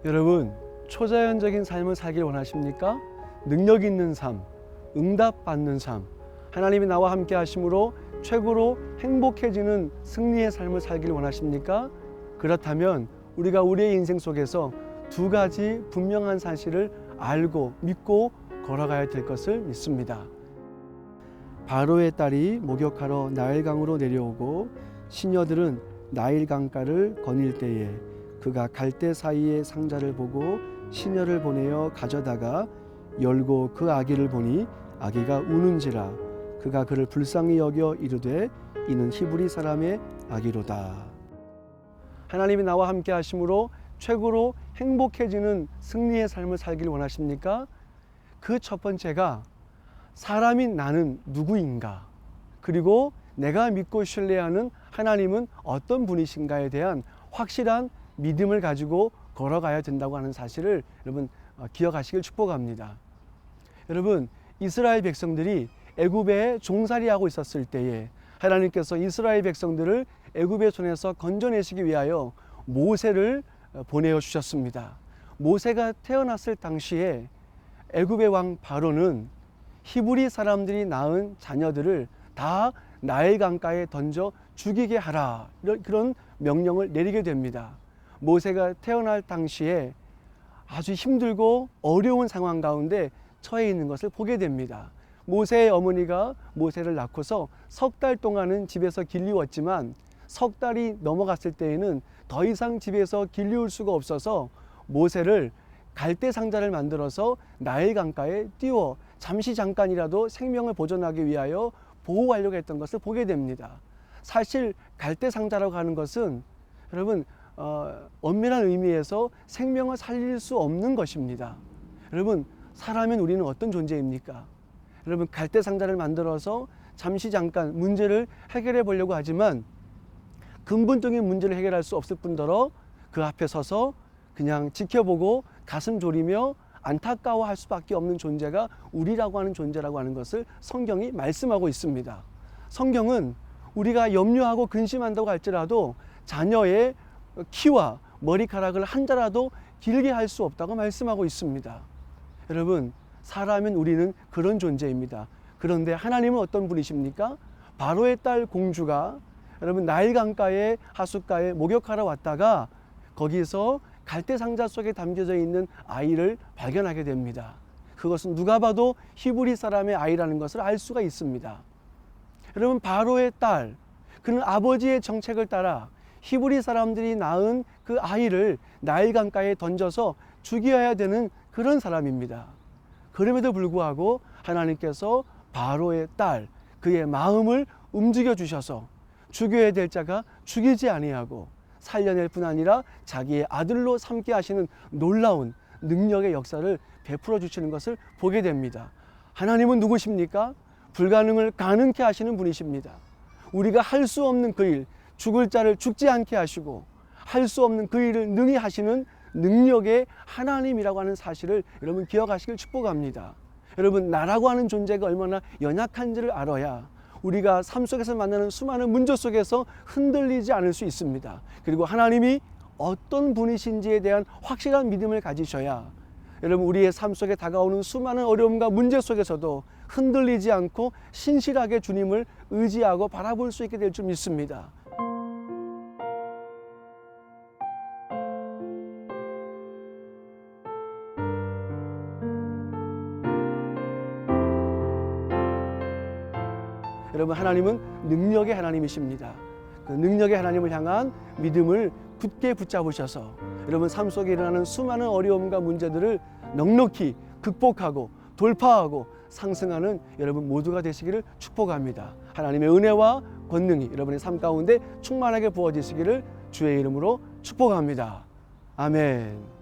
여러분, 초자연적인 삶을 살길 원하십니까? 능력 있는 삶, 응답받는 삶, 하나님이 나와 함께 하심으로 최고로 행복해지는 승리의 삶을 살길 원하십니까? 그렇다면 우리가 우리의 인생 속에서 두 가지 분명한 사실을 알고 믿고 걸어가야 될 것을 믿습니다. 바로의 딸이 목욕하러 나일강으로 내려오고 시녀들은 나일강가를 거닐 때에 그가 갈대 사이의 상자를 보고 시녀를 보내어 가져다가 열고 그 아기를 보니 아기가 우는지라 그가 그를 불쌍히 여겨 이르되 이는 히브리 사람의 아기로다. 하나님이 나와 함께 하심으로 최고로 행복해지는 승리의 삶을 살길 원하십니까? 그 첫 번째가 사람인 나는 누구인가, 그리고 내가 믿고 신뢰하는 하나님은 어떤 분이신가에 대한 확실한 믿음을 가지고 걸어가야 된다고 하는 사실을 여러분 기억하시길 축복합니다. 여러분, 이스라엘 백성들이 애굽에 종살이하고 있었을 때에 하나님께서 이스라엘 백성들을 애굽의 손에서 건져내시기 위하여 모세를 보내어 주셨습니다. 모세가 태어났을 당시에 애굽의 왕 바로는 히브리 사람들이 낳은 자녀들을 다 나일 강가에 던져 죽이게 하라, 그런 명령을 내리게 됩니다. 모세가 태어날 당시에 아주 힘들고 어려운 상황 가운데 처해 있는 것을 보게 됩니다. 모세의 어머니가 모세를 낳고서 석 달 동안은 집에서 길리웠지만 석 달이 넘어갔을 때에는 더 이상 집에서 길리울 수가 없어서 모세를 갈대 상자를 만들어서 나일 강가에 띄워 잠시 잠깐이라도 생명을 보존하기 위하여 보호하려고 했던 것을 보게 됩니다. 사실 갈대 상자라고 하는 것은 여러분 엄밀한 의미에서 생명을 살릴 수 없는 것입니다. 여러분, 사람은 우리는 어떤 존재입니까? 여러분, 갈대 상자를 만들어서 잠시 잠깐 문제를 해결해 보려고 하지만 근본적인 문제를 해결할 수 없을 뿐더러 그 앞에 서서 그냥 지켜보고 가슴 졸이며 안타까워할 수밖에 없는 존재가 우리라고 하는 존재라고 하는 것을 성경이 말씀하고 있습니다. 성경은 우리가 염려하고 근심한다고 할지라도 자녀의 키와 머리카락을 한 자라도 길게 할 수 없다고 말씀하고 있습니다. 여러분, 사람은 우리는 그런 존재입니다. 그런데 하나님은 어떤 분이십니까? 바로의 딸 공주가 여러분 나일 강가에 하숫가에 목욕하러 왔다가 거기서 갈대 상자 속에 담겨져 있는 아이를 발견하게 됩니다. 그것은 누가 봐도 히브리 사람의 아이라는 것을 알 수가 있습니다. 여러분, 바로의 딸, 그는 아버지의 정책을 따라 히브리 사람들이 낳은 그 아이를 나일 강가에 던져서 죽여야 되는 그런 사람입니다. 그럼에도 불구하고 하나님께서 바로의 딸, 그의 마음을 움직여 주셔서 죽여야 될 자가 죽이지 아니하고 살려낼 뿐 아니라 자기의 아들로 삼게 하시는 놀라운 능력의 역사를 베풀어 주시는 것을 보게 됩니다. 하나님은 누구십니까? 불가능을 가능케 하시는 분이십니다. 우리가 할 수 없는 그 일, 죽을 자를 죽지 않게 하시고 할 수 없는 그 일을 능히 하시는 능력의 하나님이라고 하는 사실을 여러분 기억하시길 축복합니다. 여러분, 나라고 하는 존재가 얼마나 연약한지를 알아야 우리가 삶 속에서 만나는 수많은 문제 속에서 흔들리지 않을 수 있습니다. 그리고 하나님이 어떤 분이신지에 대한 확실한 믿음을 가지셔야 여러분 우리의 삶 속에 다가오는 수많은 어려움과 문제 속에서도 흔들리지 않고 신실하게 주님을 의지하고 바라볼 수 있게 될 줄 믿습니다. 여러분, 하나님은 능력의 하나님이십니다. 그 능력의 하나님을 향한 믿음을 굳게 붙잡으셔서 여러분 삶 속에 일어나는 수많은 어려움과 문제들을 넉넉히 극복하고 돌파하고 상승하는 여러분 모두가 되시기를 축복합니다. 하나님의 은혜와 권능이 여러분의 삶 가운데 충만하게 부어지시기를 주의 이름으로 축복합니다. 아멘.